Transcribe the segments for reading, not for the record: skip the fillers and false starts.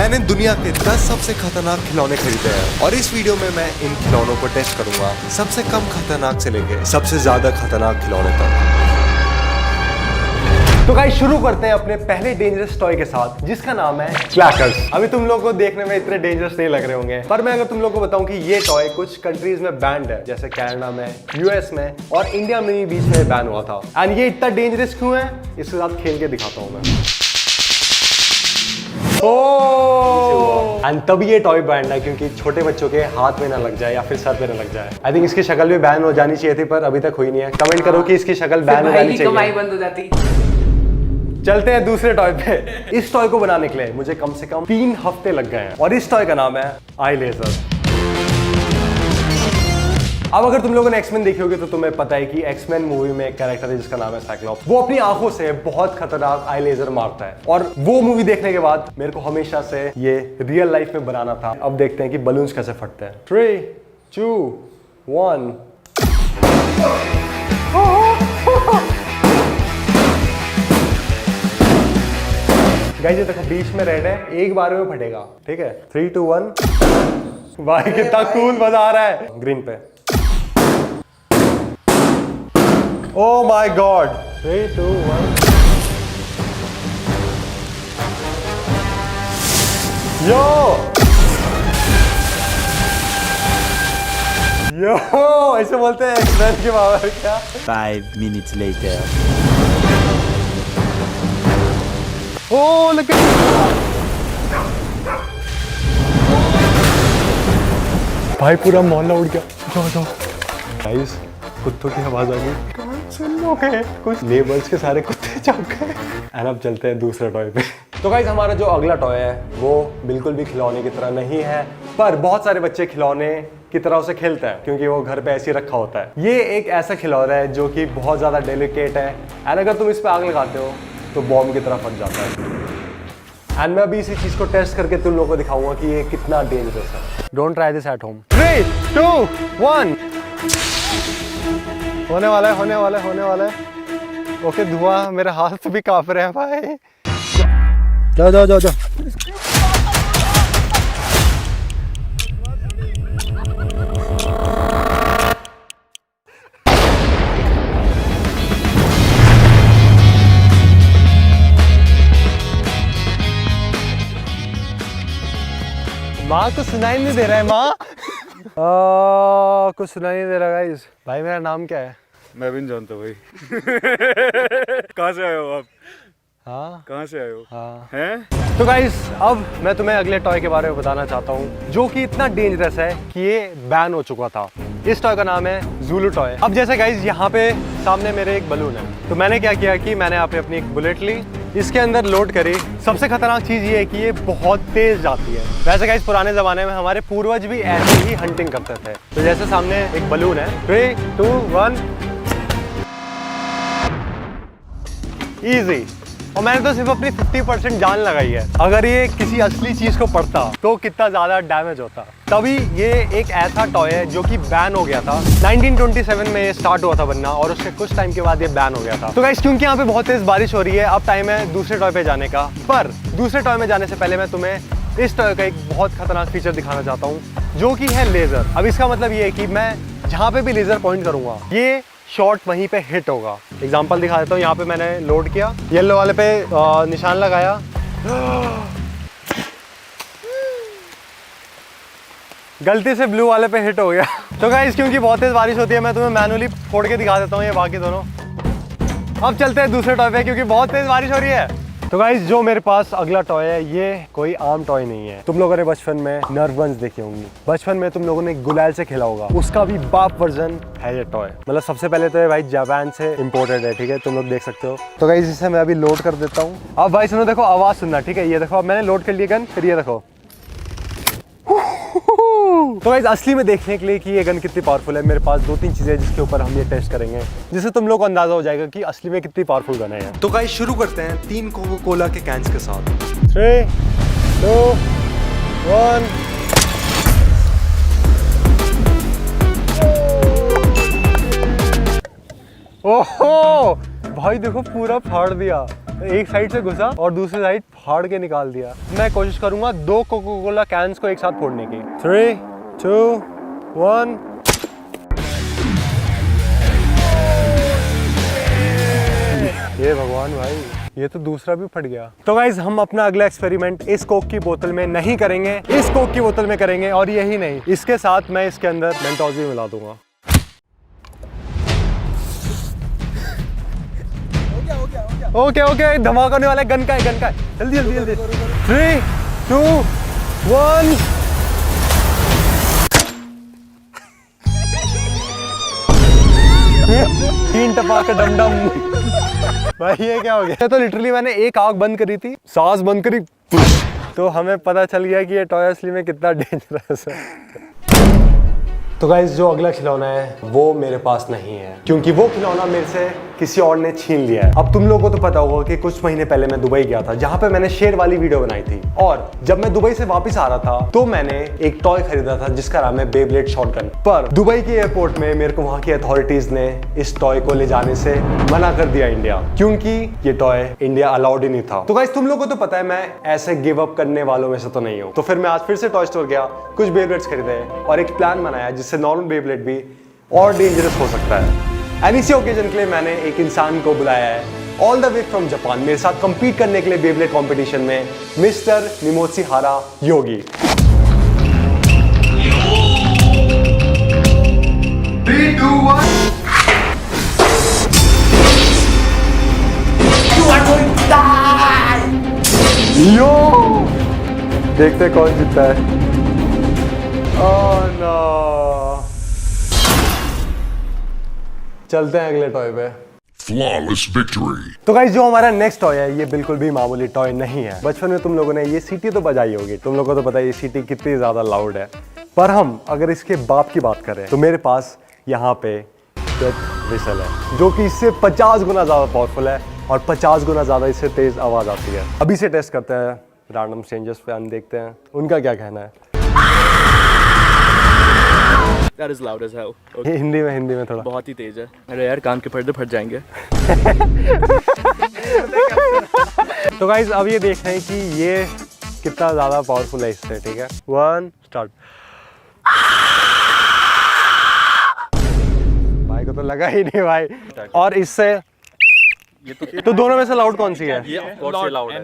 मैंने दुनिया के 10 सबसे खतरनाक खिलौने खरीदे हैं और इस वीडियो में मैं इन खिलौनों को टेस्ट करूंगा, सबसे कम खतरनाक से लेके सबसे ज्यादा खतरनाक खिलौने तक। तो गाइस शुरू करते हैं अपने पहले डेंजरस टॉय के साथ, जिसका नाम है क्लैकर्स। अभी तुम लोगों को देखने में इतने डेंजरस नहीं लग रहे होंगे, पर मैं अगर तुम लोगों को बताऊं कि ये टॉय कुछ कंट्रीज में बैंड है, जैसे कनाडा में, यूएस में और इंडिया में भी बीच में बैन हुआ था। एंड ये इतना डेंजरस क्यों है, इसके साथ खेल के दिखाता हूं मैं। एंड तभी ये टॉय बैंड है क्योंकि छोटे बच्चों के हाथ में ना लग जाए या फिर सर पे ना लग जाए। आई थिंक इसकी शक्ल भी बैन हो जानी चाहिए थी, पर अभी तक हुई नहीं है। कमेंट करो कि इसकी शक्ल बैन हो जानी चाहिए। कमाई बंद हो जाती। चलते हैं दूसरे टॉय पे। इस टॉय को बनाने के लिए मुझे कम से कम 3 हफ्ते लग गए हैं और इस टॉय का नाम है आई लेजर। अब अगर तुम लोगों ने एक्समैन देखी होगी तो तुम्हें पता है कि एक्समैन मूवी में एक कैरेक्टर है जिसका नाम है साइक्लॉप्स। वो अपनी आंखों से बहुत खतरनाक आई लेजर मारता है और वो मूवी देखने के बाद मेरे को हमेशा से ये रियल लाइफ में बनाना था। अब देखते हैं कि बलून्स कैसे फटते हैं। 3, 2, 1। गाइस ये देखो बीच में रेड है, एक बार में फटेगा, ठीक है। 3, 2, 1। भाई कितना कूल मजा आ रहा है। ग्रीन पे। Oh my God! 3, 2, 1. Yo! Yo! ऐसे बोलते हैं एक्सप्रेस के पावर क्या? 5 minutes later. Oh, look at भाई पूरा मोहल्ला उड़ गया। जाओ जाओ। गाइस कुत्तों की आवाज आ गई। सुन लो है कुछ लेबर्स के सारे कुत्ते चौंक गए। एंड अब चलते हैं दूसरे टॉय पे। तो गाइस हमारा जो अगला टॉय है वो बिल्कुल भी खिलौने की तरह नहीं है, पर बहुत सारे बच्चे खिलौने की तरह उसे खेलते हैं क्योंकि वो घर पे ऐसे ही रखा होता है। ये एक ऐसा खिलौना है जो कि बहुत ज्यादा डेलिकेट है एंड अगर तुम इस पे आग लगाते हो तो बॉम्ब की तरह फट जाता है। एंड मैं अभी इसी चीज को टेस्ट करके तुम लोगों को दिखाऊंगा कि ये कितना डेंजरस है। Don't try this at home. 3, 2, 1। होने वाला है, होने वाला है, होने वाला है। ओके धुआं मेरे हाथ भी कांप रहे हैं भाई। जाओ जाओ जाओ जाओ। माँ को सुनाई नहीं दे रहा है। माँ कुछ सुनाई नहीं दे रहा गाइस। भाई मेरा नाम क्या है? मैं भी नहीं जानता भाई। कहाँ से आए हो आप? हाँ कहाँ से आए हो? हाँ हैं? तो गाइस अब मैं तुम्हें अगले टॉय के बारे में बताना चाहता हूँ जो कि इतना डेंजरस है कि ये बैन हो चुका था। इस टॉय का नाम है ज़ुलु टॉय। अब जैसे गाइस यहाँ पे सामने मेरे एक बलून है, तो मैंने क्या किया कि मैंने यहाँ पे अपनी एक बुलेट ली, इसके अंदर लोड करी। सबसे खतरनाक चीज ये है कि ये बहुत तेज जाती है। वैसे गाइस पुराने जमाने में हमारे पूर्वज भी ऐसे ही हंटिंग करते थे। तो जैसे सामने एक बलून है, 3, 2, 1। इजी। और मैंने तो सिर्फ अपनी 50% जान लगाई है। अगर ये किसी असली चीज को पड़ता तो कितना ज्यादा डैमेज होता। तभी ये एक ऐसा टॉय है जो कि बैन हो गया था। 1927 में ये स्टार्ट हुआ था बनना और उसके कुछ टाइम के बाद ये बैन हो गया था। तो गाइस क्योंकि यहाँ पे बहुत तेज बारिश हो रही है, अब टाइम है दूसरे टॉय पे जाने का। पर दूसरे टॉय में जाने से पहले मैं तुम्हें इस टॉय का एक बहुत खतरनाक फीचर दिखाना चाहता हूँ जो कि है लेजर। अब इसका मतलब ये है कि मैं जहाँ पे भी लेजर पॉइंट करूंगा ये शॉट वहीं पे हिट होगा। एग्जांपल दिखा देता हूँ। यहाँ पे मैंने लोड किया, येलो वाले पे निशान लगाया, गलती से ब्लू वाले पे हिट हो गया। तो गाइस क्योंकि बहुत तेज बारिश होती है मैं तुम्हें मैनुअली फोड़ के दिखा देता हूँ ये बाकी दोनों। अब चलते हैं दूसरे टॉय पे क्योंकि बहुत तेज बारिश हो रही है। तो गाइस जो मेरे पास अगला टॉय है ये कोई आम टॉय नहीं है। तुम लोगों ने बचपन में नर्व गन्स देखी होंगी, बचपन में तुम लोगों ने गुलाल से खेला होगा, उसका भी बाप वर्जन है ये टॉय। मतलब सबसे पहले तो ये भाई जापान से इम्पोर्टेड है, ठीक है, तुम लोग देख सकते हो। तो गाइस इसे मैं अभी लोड कर देता हूँ। अब भाई सुनो, देखो आवाज सुनना, ठीक है। ये देखो अब मैंने लोड कर लिया गन, फिर ये देखो। तो गाइस असली में देखने के लिए कि ये गन कितनी पावरफुल है, मेरे पास 2-3 चीजें जिसके ऊपर हम ये टेस्ट करेंगे, जिससे तुम लोग को अंदाजा हो जाएगा कि असली में कितनी पावरफुल गन है। तो गाइस शुरू करते हैं 3 कोको कोला के कैंस के साथ। 3, 2, 1। ओहो भाई देखो पूरा फाड़ दिया, एक साइड से घुसा और दूसरी साइड फाड़ के निकाल दिया। मैं कोशिश करूंगा 2 कोका कोला कैंस को एक साथ फोड़ने की। 3, 2, 1। ये भगवान भाई, ये तो दूसरा भी फट गया। तो गाइज हम अपना अगला एक्सपेरिमेंट इस कोक की बोतल में नहीं करेंगे, इस कोक की बोतल में करेंगे। और यही नहीं, इसके साथ मैं इसके अंदर मेंटोस भी मिला दूंगा। ओके धमाका होने वाला है। गन का है, जल्दी 3, 2, 1। तीन टपाका डम डम। भाई ये क्या हो गया? तो लिटरली मैंने एक आग बंद करी थी, सांस बंद करी, तो हमें पता चल गया कि ये टॉय असली में कितना डेंजरस है। तो गाइस जो अगला खिलौना है वो मेरे पास नहीं है, क्योंकि वो खिलौना मेरे से किसी और ने छीन लिया है। अब तुम लोगों को तो पता होगा कि कुछ महीने पहले मैं दुबई गया था, जहाँ पे मैंने शेर वाली वीडियो बनाई थी। और जब मैं दुबई से वापस आ रहा था तो मैंने एक टॉय खरीदा था जिसका नाम है बेब्लेड शॉटगन। पर दुबई के एयरपोर्ट में मेरे को वहाँ की अथॉरिटीज ने इस टॉय को ले जाने से मना कर दिया इंडिया, क्योंकि ये टॉय इंडिया अलाउड ही नहीं था। तो गाइस तुम लोगों को तो पता है मैं ऐसे गिव अप करने वालों में से तो नहीं हूँ। तो फिर मैं आज फिर से टॉय स्टोर गया, कुछ बेब्लेड्स खरीदे और एक प्लान बनाया जिससे नॉर्मल बेब्लेड भी और डेंजरस हो सकता है। एंड इसी ओकेजन के लिए मैंने एक इंसान को बुलाया है all the way from Japan, मेरे साथ कंपीट करने के लिए बेब्लेड कंपटीशन में, mister Nimotsuhara Yogi. 3, 2, 1। You are going to die! Yo! देखते कौन जीतता है। Oh no! चलते हैं अगले टॉय पे। Flawless victory. तो गाइस जो हमारा नेक्स्ट टॉय है ये बिल्कुल भी मामूली टॉय नहीं है। बचपन में तुम लोगों ने ये सीटी तो बजाई होगी, तुम लोगों को तो पता है ये सीटी कितनी ज्यादा लाउड है। पर हम अगर इसके बाप की बात करें तो मेरे पास यहाँ पे डेथ विसल है, जो कि इससे 50 गुना ज्यादा पावरफुल है और 50 गुना ज्यादा इससे तेज आवाज आती है। अभी से टेस्ट करते हैं, रैंडम स्ट्रेंजर्स पे देखते हैं उनका क्या कहना है। That is loud as hell. Okay. Hindi में थोड़ा। बहुत ही तेज है। अरे यार कान के पर्दे फट जाएंगे। तो गाइज अब ये देख रहे हैं कि ये कितना ज्यादा पावरफुल है इससे। ठीक है, 1 स्टार्ट। भाई को तो लगा ही नहीं भाई। और इससे ये तो दोनों में से लाउड कौन सी है? ये of course ये loud है।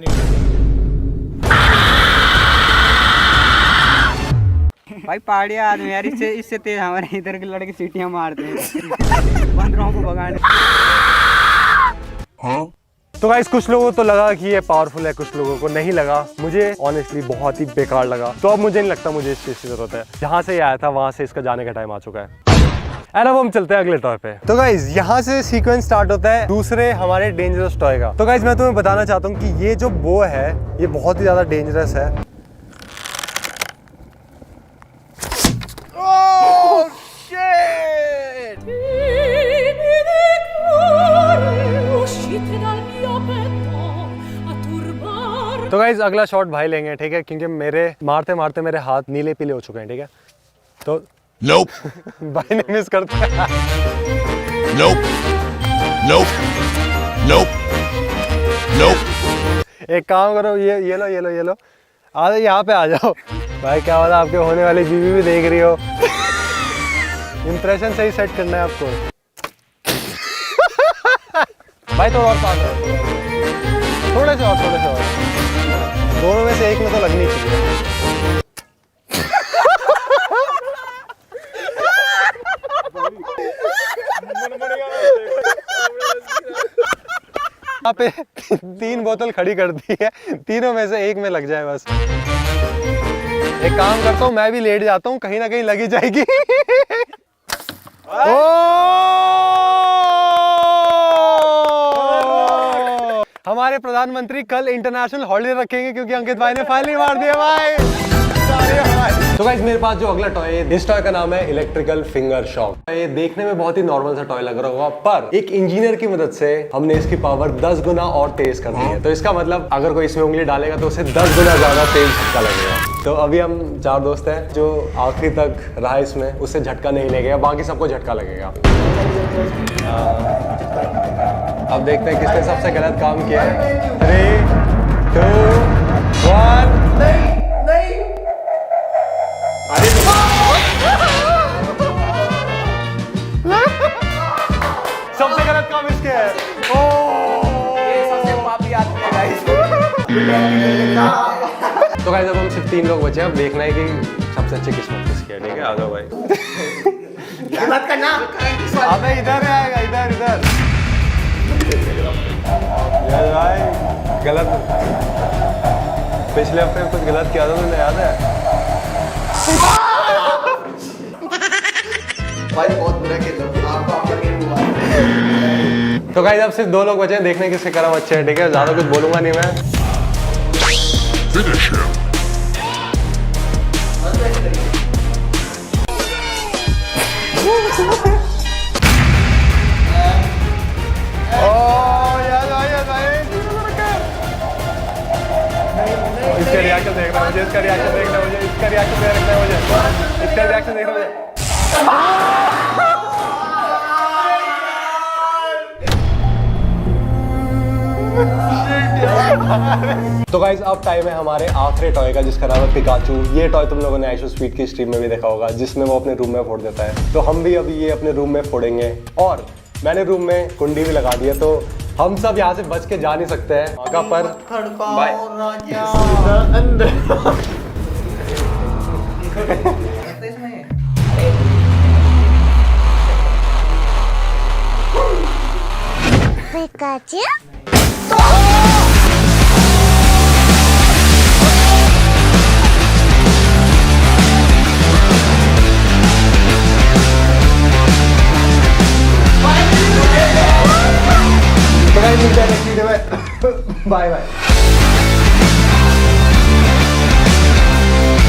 भाई पहाड़िया आदमी यार, इससे तेज हमारे इधर के लड़के सीटियां मारते हैं बंदरों को भगाने। तो गाइस कुछ लोगों को तो लगा कि ये पावरफुल है, कुछ लोगों को नहीं लगा। मुझे ऑनेस्टली बहुत ही बेकार लगा, तो अब मुझे नहीं लगता मुझे इस चीज की जरूरत है। जहाँ से ये आया था वहां से इसका जाने का टाइम आ चुका है। एंड अब हम चलते हैं अगले टॉय पे। तो गाइज यहाँ से सीक्वेंस स्टार्ट होता है दूसरे हमारे डेंजरस टॉय का। तो गाइज मैं तुम्हें बताना चाहता हूँ कि ये जो बो है ये बहुत ही ज्यादा डेंजरस है। तो गाइज अगला शॉट भाई लेंगे, ठीक है, क्योंकि मेरे मारते मारते मेरे हाथ नीले पीले हो चुके हैं। ठीक है, तो Nope. भाई ने मिस कर दिया। Nope. Nope. Nope. Nope. एक काम करो, ये लो आ जाओ, यहाँ पे आ जाओ। भाई क्या होता, आपके होने वाली बीवी भी देख रही हो। इंप्रेशन सही सेट करना है आपको। भाई थोड़ा और पास है, थोड़े से और। दोनों में से एक में तो लगनी चाहिए। यहाँ पे 3 बोतल खड़ी कर दी है, तीनों में से एक में लग जाए बस। एक काम करता हूँ, मैं भी लेट जाता हूँ, कहीं ना कहीं लगी जाएगी। हमारे प्रधानमंत्री कल इंटरनेशनल हॉलीडे रखेंगे क्योंकि अंकित भाई ने फाइनली मार दिया भाई। तो गाइस मेरे पास जो अगला टॉय है, इस टॉय का नाम है इलेक्ट्रिकल फिंगर शॉक। ये देखने में बहुत ही नॉर्मल सा टॉय लग रहा होगा, पर एक इंजीनियर की मदद से हमने इसकी पावर 10 गुना और तेज कर दी है। तो इसका मतलब अगर कोई इसमें उंगली डालेगा तो उसे 10 गुना ज्यादा तेज झटका लगेगा। तो अभी हम 4 दोस्त हैं, जो आखिरी तक रहा इसमें उससे झटका नहीं लगेगा, बाकी सबको झटका लगेगा। अब देखते हैं किसने सबसे गलत काम किया है। 3, 2, 1। सबसे गलत काम इसके है। तो गाइस अब हम सिर्फ 3 लोग बचे हैं। अब देखना है कि सबसे अच्छी किस्मत किसकी है। ठीक है, आ जाओ भाई। मत करना। अबे इधर आएगा, इधर इधर। यार भाई गलत, पिछले हफ्ते में कुछ गलत किया था तुमने, याद है? भाई बहुत बुरा खेला आपको, आपका गेम हुआ। तो गाइस अब सिर्फ 2 लोग बचे हैं। देखने किसके कर्म अच्छे हैं। ठीक है, ज्यादा कुछ बोलूंगा नहीं मैं। Finish him. इसका रिएक्शन देखना मुझे, इसका रिएक्शन देखना मुझे, इसका रिएक्शन देखना मुझे, इसका रिएक्शन देखना मुझे। तो गाइज अब टाइम है हमारे आखिरी टॉय का, जिसका नाम है पिकाचू। ये टॉय तुम लोगों ने आइशो स्पीड की स्ट्रीम में भी देखा होगा, जिसमें वो अपने रूम में फोड़ देता है। तो हम भी अभी ये अपने रूम में फोड़ेंगे, और मैंने रूम में कुंडी भी लगा दी है, तो हम सब यहाँ से बच के जा नहीं सकते हैं मौका पर। बाय। Pikachu?